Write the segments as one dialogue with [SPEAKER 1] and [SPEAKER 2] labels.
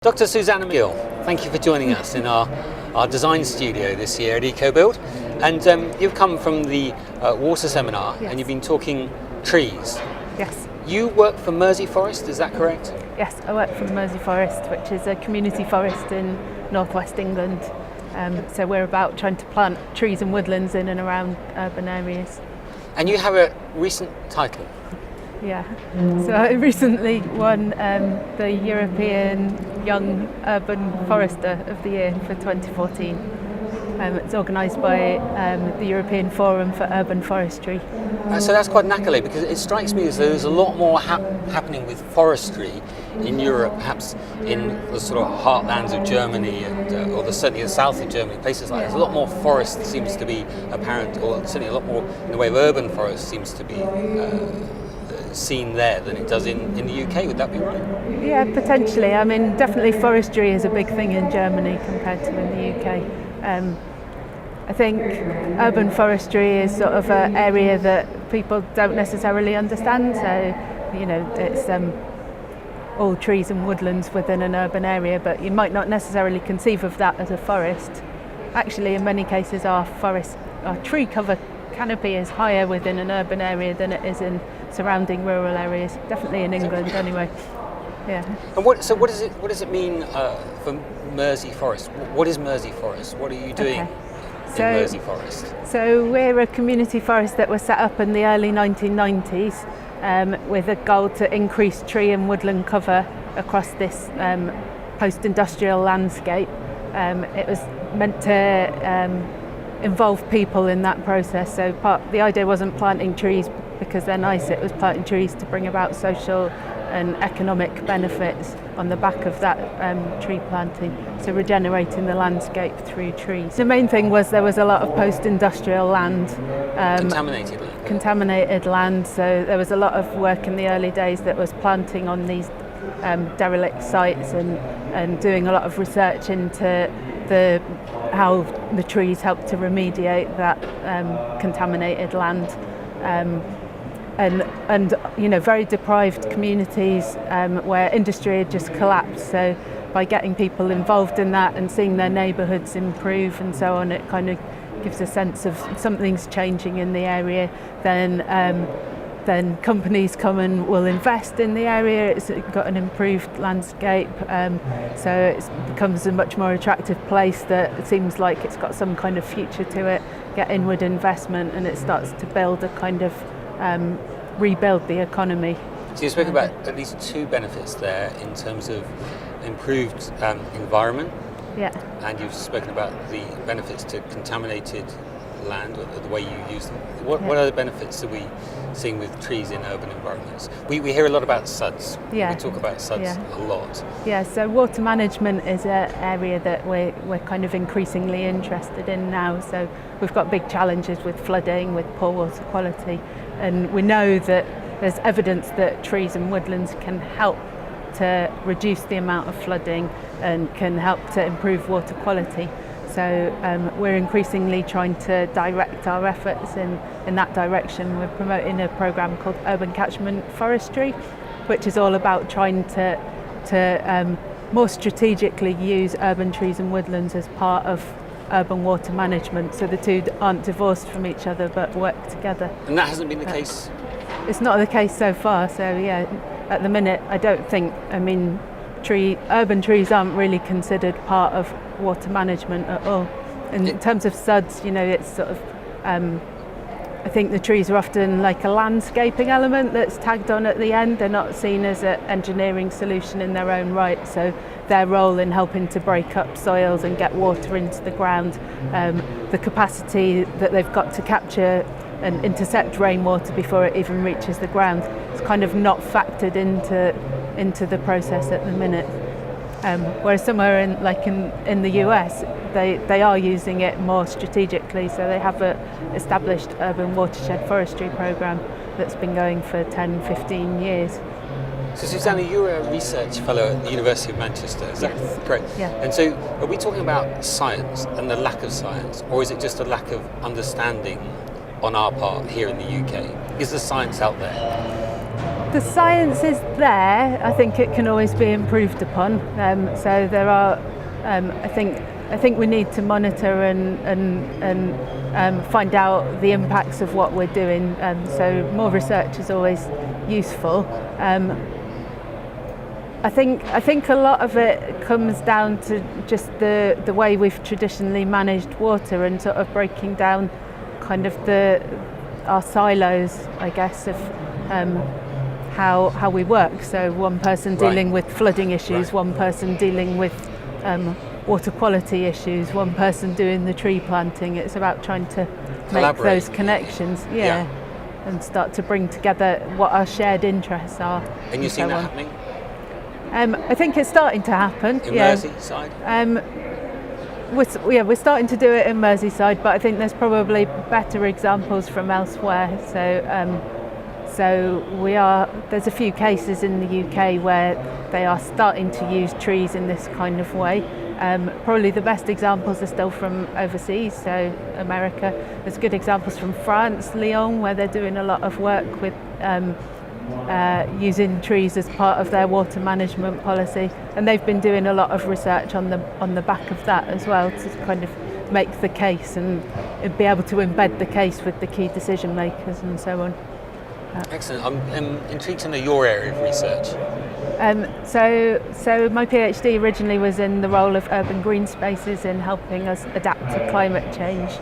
[SPEAKER 1] Dr. Susannah Gill, thank you for joining us in our design studio this year at EcoBuild. And you've come from the water seminar,
[SPEAKER 2] Yes.
[SPEAKER 1] and you've been talking trees.
[SPEAKER 2] Yes.
[SPEAKER 1] You work for Mersey Forest, is that correct?
[SPEAKER 2] Yes, I work for the Mersey Forest, which is a community forest in northwest England. So we're about trying to plant trees and woodlands in and around urban areas.
[SPEAKER 1] And you have a recent title.
[SPEAKER 2] Yeah. So I recently won the European Young Urban Forester of the Year for 2014. It's organised by the European Forum for Urban Forestry.
[SPEAKER 1] So that's quite an accolade, because it strikes me as though there's a lot more happening with forestry in Europe, perhaps in the sort of heartlands of Germany and certainly the south of Germany, places like that. There's a lot more forest seems to be apparent, or certainly a lot more in the way of urban forest seems to be seen there than it does in the UK. Would that be right?
[SPEAKER 2] Yeah, potentially. I mean, definitely forestry is a big thing in Germany compared to in the UK. I think urban forestry is sort of an area that people don't necessarily understand. So, you know, it's all trees and woodlands within an urban area, but you might not necessarily conceive of that as a forest. Actually, in many cases, our tree cover canopy is higher within an urban area than it is in surrounding rural areas. Definitely in England, anyway. Yeah.
[SPEAKER 1] And what does it mean for Mersey Forest? What is Mersey Forest? What are you doing in Mersey Forest?
[SPEAKER 2] So we're a community forest that was set up in the early 1990s with a goal to increase tree and woodland cover across this post-industrial landscape. It was meant to involve people in that process. So the idea wasn't planting trees because they're nice, it was planting trees to bring about social and economic benefits on the back of that tree planting, so regenerating the landscape through trees. The main thing was there was a lot of post-industrial land. Contaminated land, so there was a lot of work in the early days that was planting on these derelict sites and doing a lot of research into how the trees help to remediate that contaminated land. And you know, very deprived communities where industry had just collapsed. So by getting people involved in that and seeing their neighbourhoods improve and so on, it kind of gives a sense of something's changing in the area. Then companies come and will invest in the area. It's got an improved landscape, so it becomes a much more attractive place that seems like it's got some kind of future to it. Get inward investment and it starts to build a kind of rebuild the economy.
[SPEAKER 1] So you spoke about at least two benefits there in terms of improved environment.
[SPEAKER 2] Yeah. And
[SPEAKER 1] you've spoken about the benefits to contaminated land, or the way you use them. What other benefits are we seeing with trees in urban environments? We hear a lot about suds.
[SPEAKER 2] Yeah.
[SPEAKER 1] We talk about suds a lot.
[SPEAKER 2] Yeah, so water management is an area that we're kind of increasingly interested in now. So we've got big challenges with flooding, with poor water quality, and we know that there's evidence that trees and woodlands can help to reduce the amount of flooding and can help to improve water quality. So we're increasingly trying to direct our efforts in that direction. We're promoting a programme called Urban Catchment Forestry, which is all about trying to more strategically use urban trees and woodlands as part of urban water management, so the two aren't divorced from each other but work together.
[SPEAKER 1] And that hasn't been the case?
[SPEAKER 2] It's not the case so far, so yeah, at the minute I don't think, urban trees aren't really considered part of water management at all. In terms of suds, you know, it's sort of, I think the trees are often like a landscaping element that's tagged on at the end. They're not seen as an engineering solution in their own right. So their role in helping to break up soils and get water into the ground, the capacity that they've got to capture and intercept rainwater before it even reaches the ground, it's kind of not factored into the process at the minute. Whereas somewhere in the US, they are using it more strategically. So they have an established urban watershed forestry program that's been going for 10, 15 years.
[SPEAKER 1] So Susannah, you're a research fellow at the University of Manchester, is that correct?
[SPEAKER 2] Yeah.
[SPEAKER 1] And so are we talking about science and the lack of science, or is it just a lack of understanding on our part here in the UK? Is the science out there?
[SPEAKER 2] The science is there. I think it can always be improved upon. So there are. I think we need to monitor and find out the impacts of what we're doing. So more research is always useful. I think a lot of it comes down to just the way we've traditionally managed water and sort of breaking down kind of our silos, I guess, of how we work. So one person dealing with flooding issues, one person dealing with water quality issues, one person doing the tree planting. It's about trying to make those connections, and start to bring together what our shared interests are.
[SPEAKER 1] And you've seen that happening?
[SPEAKER 2] I think it's starting to happen.
[SPEAKER 1] In Merseyside?
[SPEAKER 2] We're starting to do it in Merseyside, but I think there's probably better examples from elsewhere. So there's a few cases in the UK where they are starting to use trees in this kind of way. Probably the best examples are still from overseas, so America. There's good examples from France, Lyon, where they're doing a lot of work with using trees as part of their water management policy, and they've been doing a lot of research on the back of that as well, to kind of make the case and be able to embed the case with the key decision makers and so on.
[SPEAKER 1] Excellent. I'm intrigued to know your area of research.
[SPEAKER 2] So my PhD originally was in the role of urban green spaces in helping us adapt to climate change.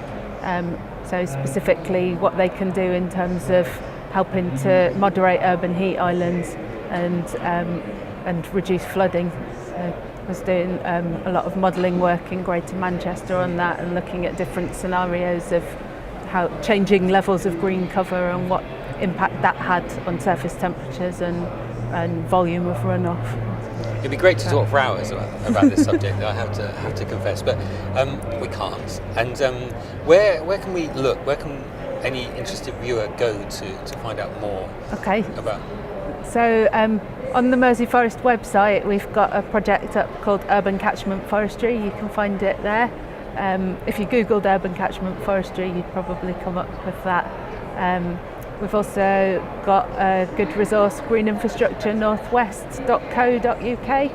[SPEAKER 2] So specifically what they can do in terms of helping to moderate urban heat islands and reduce flooding. So I was doing a lot of modelling work in Greater Manchester on that, and looking at different scenarios of how changing levels of green cover and what impact that had on surface temperatures and volume of runoff.
[SPEAKER 1] It'd be great to talk for hours about this subject, I have to confess, but we can't. And where can we look? Where can any interested viewer go to find out more about?
[SPEAKER 2] So on the Mersey Forest website, we've got a project up called Urban Catchment Forestry. You can find it there. If you googled urban catchment forestry, you'd probably come up with that. We've also got a good resource, Green Infrastructure Northwest.co.uk,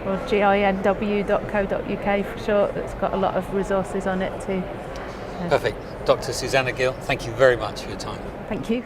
[SPEAKER 2] or GINW.co.uk for short. It's got a lot of resources on it too.
[SPEAKER 1] Perfect. Dr. Susannah Gill, thank you very much for your time.
[SPEAKER 2] Thank you.